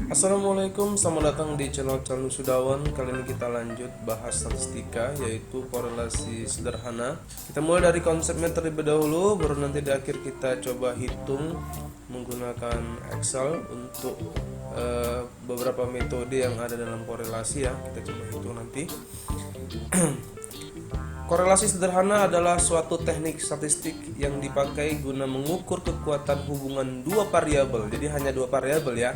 Assalamualaikum, selamat datang di channel Sudawan. Kali ini kita lanjut bahas statistika, yaitu korelasi sederhana. Kita mulai dari konsepnya terlebih dahulu, baru nanti di akhir kita coba hitung menggunakan Excel untuk beberapa metode yang ada dalam korelasi ya. Kita coba hitung nanti. Korelasi sederhana adalah suatu teknik statistik yang dipakai guna mengukur kekuatan hubungan dua variabel. Jadi hanya dua variabel ya,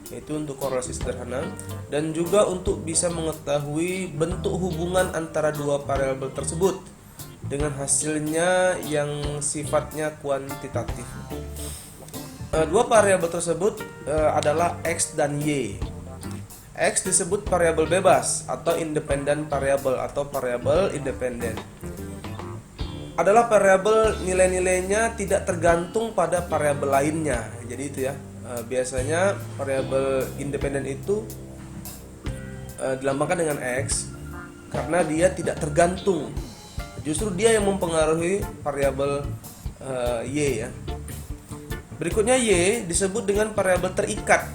yaitu untuk korelasi sederhana, dan juga untuk bisa mengetahui bentuk hubungan antara dua variabel tersebut dengan hasilnya yang sifatnya kuantitatif. Dua variabel tersebut adalah X dan Y. X disebut variabel bebas atau independent variable atau variabel independen. Adalah variabel nilai-nilainya tidak tergantung pada variabel lainnya. Jadi itu ya. Biasanya variabel independen itu dilambangkan dengan X karena dia tidak tergantung. Justru dia yang mempengaruhi variabel Y ya. Berikutnya Y disebut dengan variabel terikat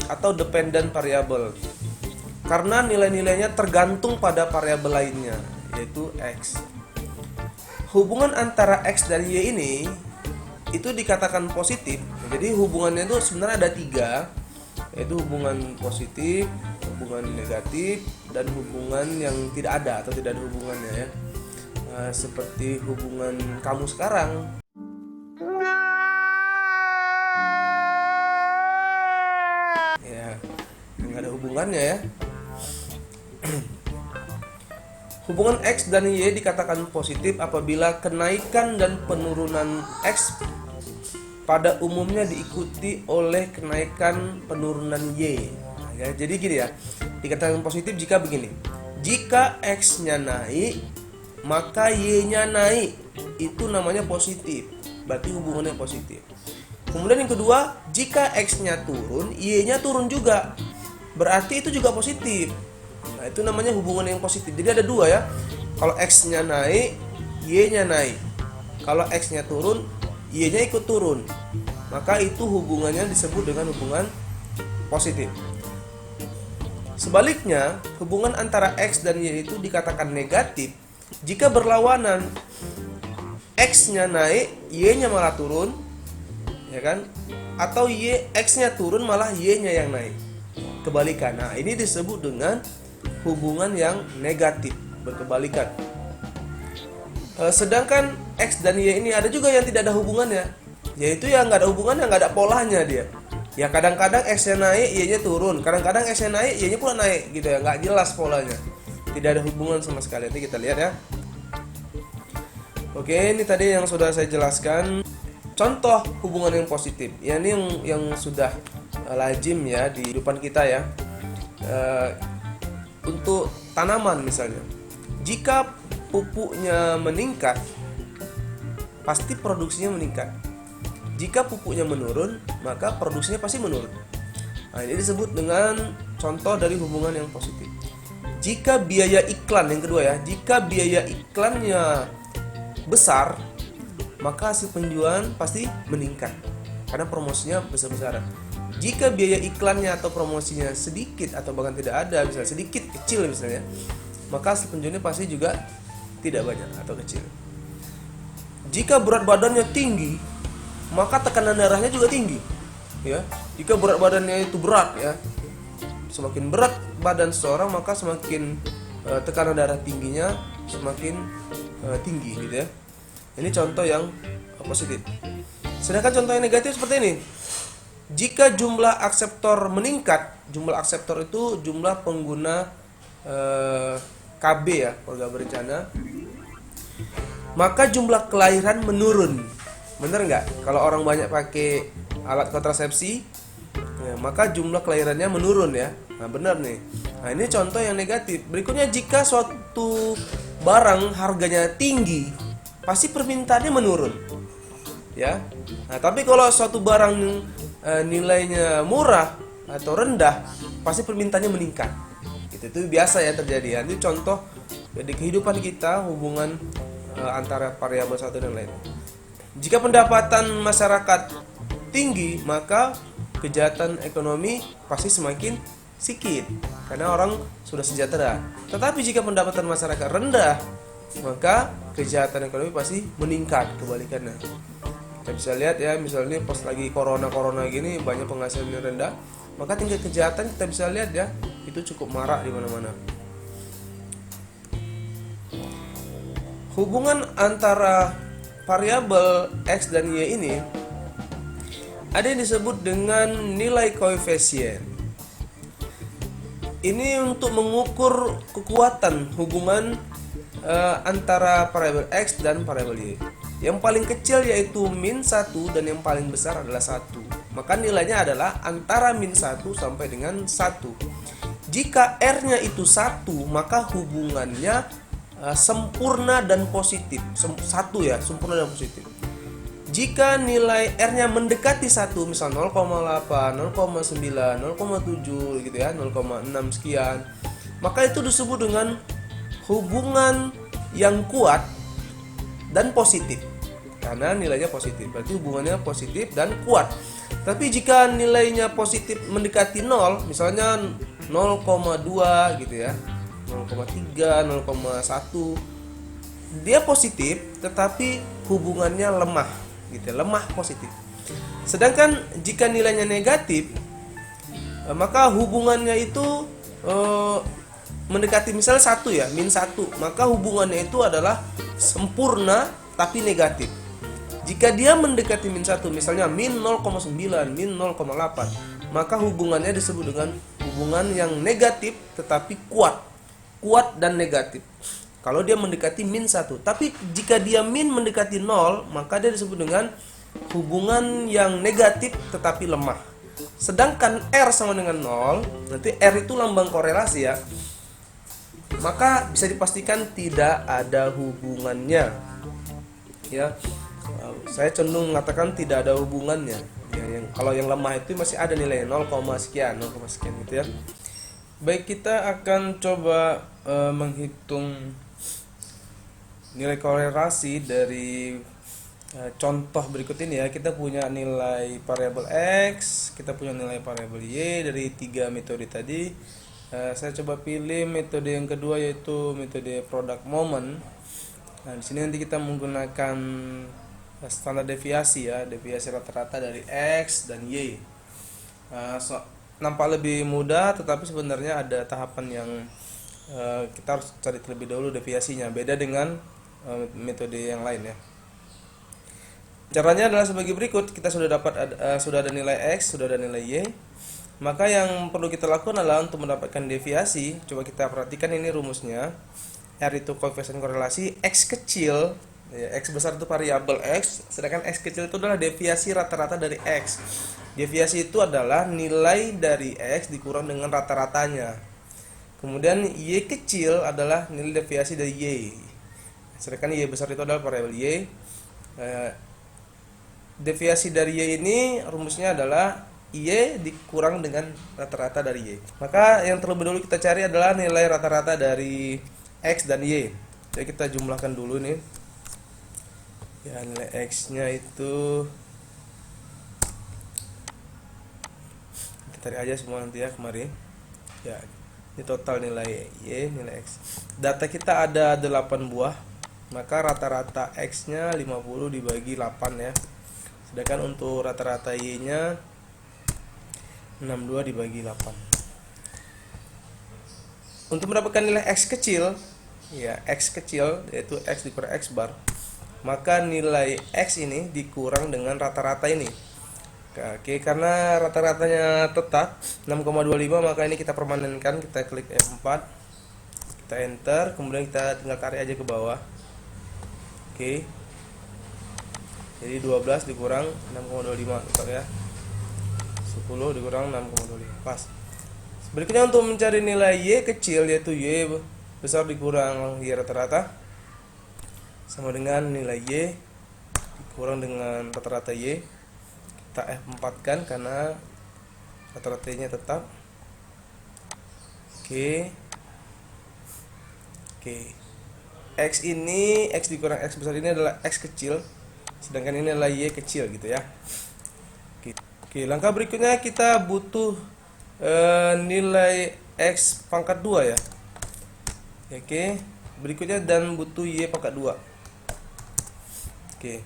atau dependent variable karena nilai-nilainya tergantung pada variabel lainnya, yaitu X. Hubungan antara X dan Y ini itu dikatakan positif. Jadi hubungannya itu sebenarnya ada tiga, yaitu hubungan positif, hubungan negatif, dan hubungan yang tidak ada atau tidak ada hubungannya ya. Seperti hubungan kamu sekarang ya, nggak ada hubungannya ya. Hubungan X dan Y dikatakan positif apabila kenaikan dan penurunan X pada umumnya diikuti oleh kenaikan penurunan Y. Ya, jadi gini ya, dikatakan positif jika begini: jika X-nya naik, maka Y-nya naik. Itu namanya positif. Berarti hubungannya positif. Kemudian yang kedua, jika X-nya turun, Y-nya turun juga. Berarti itu juga positif. Nah, itu namanya hubungan yang positif. Jadi ada dua ya. Kalau X-nya naik, Y-nya naik. Kalau X-nya turun, Y-nya ikut turun. Maka itu hubungannya disebut dengan hubungan positif. Sebaliknya, hubungan antara X dan Y itu dikatakan negatif jika berlawanan. X-nya naik, Y-nya malah turun, ya kan? Atau X-nya turun malah Y-nya yang naik. Kebalikan. Nah, ini disebut dengan hubungan yang negatif, berkebalikan. Sedangkan X dan Y ini ada juga yang tidak ada hubungannya, yaitu yang nggak ada hubungannya, nggak ada polanya dia. Ya kadang-kadang X-nya naik, Y-nya turun. Kadang-kadang X-nya naik, Y-nya pula naik, gitu ya. Nggak jelas polanya. Tidak ada hubungan sama sekali. Nanti kita lihat ya. Oke, ini tadi yang sudah saya jelaskan. Contoh hubungan yang positif. Ya ini yang sudah lazim ya di kehidupan kita ya. Untuk tanaman misalnya, jika pupuknya meningkat, pasti produksinya meningkat. Jika pupuknya menurun, maka produksinya pasti menurun. Nah, ini disebut dengan contoh dari hubungan yang positif. Jika biaya iklan, yang kedua ya, jika biaya iklannya besar, maka hasil penjualan pasti meningkat karena promosinya besar-besaran. Jika biaya iklannya atau promosinya sedikit atau bahkan tidak ada, misalnya sedikit, kecil misalnya, maka hasil penjualannya pasti juga tidak banyak atau kecil. Jika berat badannya tinggi, maka tekanan darahnya juga tinggi. Ya, jika berat badannya itu berat ya, semakin berat badan seseorang maka semakin tekanan darah tingginya semakin tinggi gitu ya. Ini contoh yang positif. Sedangkan contoh yang negatif seperti ini. Jika jumlah akseptor meningkat, jumlah akseptor itu jumlah pengguna KB ya, keluarga berencana, maka jumlah kelahiran menurun. Bener nggak? Kalau orang banyak pakai alat kontrasepsi, ya, maka jumlah kelahirannya menurun ya. Nah benar nih. Nah ini contoh yang negatif. Berikutnya, jika suatu barang harganya tinggi, pasti permintaannya menurun. Ya. Nah, tapi kalau suatu barang nilainya murah atau rendah, pasti permintaannya meningkat. Itu biasa ya terjadi. Ini contoh di kehidupan kita, hubungan antara variabel satu dan lain. Jika pendapatan masyarakat tinggi, maka kejahatan ekonomi pasti semakin sedikit karena orang sudah sejahtera. Tetapi jika pendapatan masyarakat rendah, maka kejahatan ekonomi pasti meningkat kebalikannya. Kita bisa lihat ya, misalnya pas lagi corona gini banyak penghasilannya rendah, maka tingkat kejahatan kita bisa lihat ya, itu cukup marak di mana-mana. Hubungan antara variabel X dan Y ini ada yang disebut dengan nilai koefisien. Ini untuk mengukur kekuatan hubungan antara variabel X dan variabel Y. Yang paling kecil yaitu -1 dan yang paling besar adalah 1. Maka nilainya adalah antara -1 sampai dengan 1. Jika R-nya itu 1, maka hubungannya sempurna dan positif. Sempurna dan positif. Jika nilai R-nya mendekati 1, misal 0,8, 0,9, 0,7 gitu ya, 0,6 sekian, maka itu disebut dengan hubungan yang kuat dan positif. Karena nilainya positif, berarti hubungannya positif dan kuat. Tapi jika nilainya positif mendekati 0, misalnya 0,2 gitu ya, 0,3, 0,1, dia positif tetapi hubungannya lemah gitu, lemah positif. Sedangkan jika nilainya negatif, maka hubungannya itu mendekati misalnya 1 ya, -1, maka hubungannya itu adalah sempurna tapi negatif. Jika dia mendekati -1, misalnya -0,9, -0,8, maka hubungannya disebut dengan hubungan yang negatif tetapi kuat dan negatif. Kalau dia mendekati -1, tapi jika dia mendekati 0, maka dia disebut dengan hubungan yang negatif tetapi lemah. Sedangkan R sama dengan 0, nanti R itu lambang korelasi ya, maka bisa dipastikan tidak ada hubungannya. Ya, saya cenderung mengatakan tidak ada hubungannya. Ya, kalau yang lemah itu masih ada nilai 0, sekian, 0, sekian gitu ya. Baik, kita akan coba menghitung nilai korelasi dari contoh berikut ini ya. Kita punya nilai variabel X, kita punya nilai variabel Y dari 3 metode tadi. Saya coba pilih metode yang kedua, yaitu metode product moment. Nah, di sini nanti kita menggunakan standar deviasi ya, deviasi rata-rata dari X dan Y. Nampak lebih mudah, tetapi sebenarnya ada tahapan yang kita harus cari terlebih dahulu deviasinya. Beda dengan metode yang lain ya. Caranya adalah sebagai berikut. Kita sudah ada nilai X, sudah ada nilai Y. Maka yang perlu kita lakukan adalah untuk mendapatkan deviasi. Coba kita perhatikan ini rumusnya. R itu koefisien korelasi, X kecil ya, X besar itu variabel X, sedangkan X kecil itu adalah deviasi rata-rata dari X. Deviasi itu adalah nilai dari X dikurang dengan rata-ratanya. Kemudian Y kecil adalah nilai deviasi dari Y, sedangkan Y besar itu adalah variabel Y. Deviasi dari Y ini rumusnya adalah Y dikurang dengan rata-rata dari Y. Maka yang terlebih dahulu kita cari adalah nilai rata-rata dari X dan Y. Jadi kita jumlahkan dulu nih. Ya, nilai X-nya itu kita tarik aja semua nanti ya kemarin. Ya, ini total nilai Y, nilai X. Data kita ada 8 buah. Maka rata-rata X-nya 50 dibagi 8 ya. Sedangkan untuk rata-rata Y-nya 62 dibagi 8. Untuk mendapatkan nilai X kecil, ya X kecil yaitu X dikurang X bar, maka nilai X ini dikurang dengan rata-rata ini. Oke, karena rata-ratanya tetap 6,25, maka ini kita permanenkan. Kita klik F4, kita enter, kemudian kita tinggal tarik aja ke bawah. Oke, jadi 12 dikurang 6,25 ya, 10 dikurang 6,25 pas. Berikutnya untuk mencari nilai Y kecil, yaitu Y besar dikurang Y rata-rata, sama dengan nilai Y dikurang dengan rata-rata Y. Kita F4 kan karena rata-ratanya tetap. Oke. X ini, X dikurang X besar ini adalah X kecil, sedangkan ini adalah Y kecil gitu ya. Oke, langkah berikutnya kita butuh nilai X pangkat 2 ya. Oke, berikutnya dan butuh Y pangkat 2. Oke,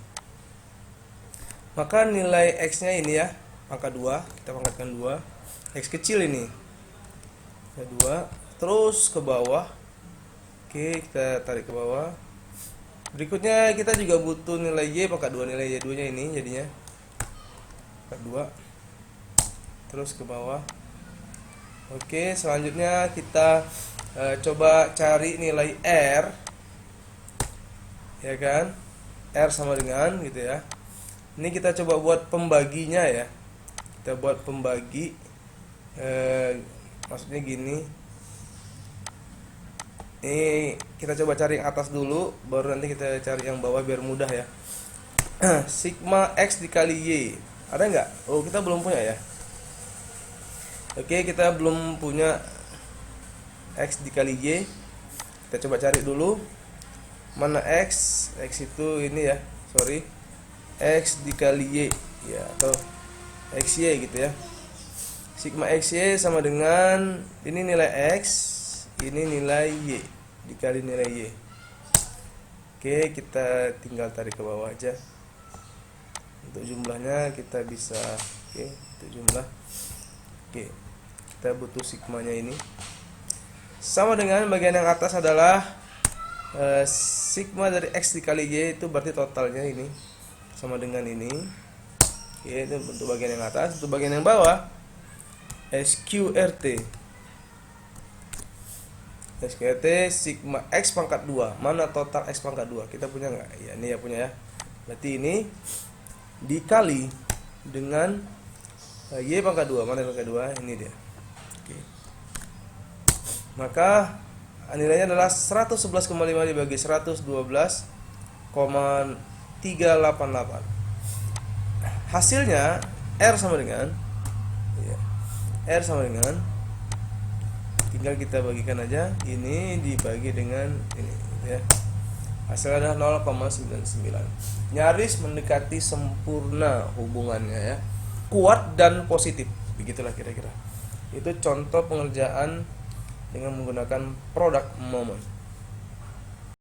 maka nilai X nya ini ya, pangkat 2, kita pangkatkan 2. X kecil ini 2, terus ke bawah. Oke, kita tarik ke bawah. Berikutnya kita juga butuh nilai Y pangkat 2, nilai Y2 nya ini jadinya pangkat 2, terus ke bawah. Oke, selanjutnya kita coba cari nilai R, ya kan? R sama dengan gitu ya. Ini kita coba buat pembaginya ya. Kita buat pembagi, maksudnya gini. Ini kita coba cari yang atas dulu, baru nanti kita cari yang bawah biar mudah ya. Sigma X dikali Y, ada nggak? Oh, kita belum punya ya. Oke, kita belum punya X dikali Y. Kita coba cari dulu. Mana X? X itu ini ya, sorry, X dikali Y ya, atau XY gitu ya. Sigma XY sama dengan ini nilai X, ini nilai Y dikali nilai Y. Oke, kita tinggal tarik ke bawah aja. Untuk jumlahnya kita bisa, oke, untuk jumlah. Oke, kita butuh sigmanya ini sama dengan bagian yang atas adalah sigma dari X dikali Y, itu berarti totalnya ini sama dengan ini. Oke, itu untuk bagian yang atas. Untuk bagian yang bawah SQRT sigma X pangkat 2. Mana total X pangkat 2? Kita punya nggak? Ya, ini ya punya ya. Berarti ini dikali dengan Y pangkat 2. Mana pangkat 2? Ini dia. Oke. Maka nilainya adalah 111,5 dibagi 112,388. Hasilnya R sama dengan ya, R sama dengan, tinggal kita bagikan aja, ini dibagi dengan ini ya. Hasilnya adalah 0,99. Nyaris mendekati sempurna hubungannya ya. Kuat dan positif. Begitulah kira-kira. Itu contoh pengerjaan dengan menggunakan product moment.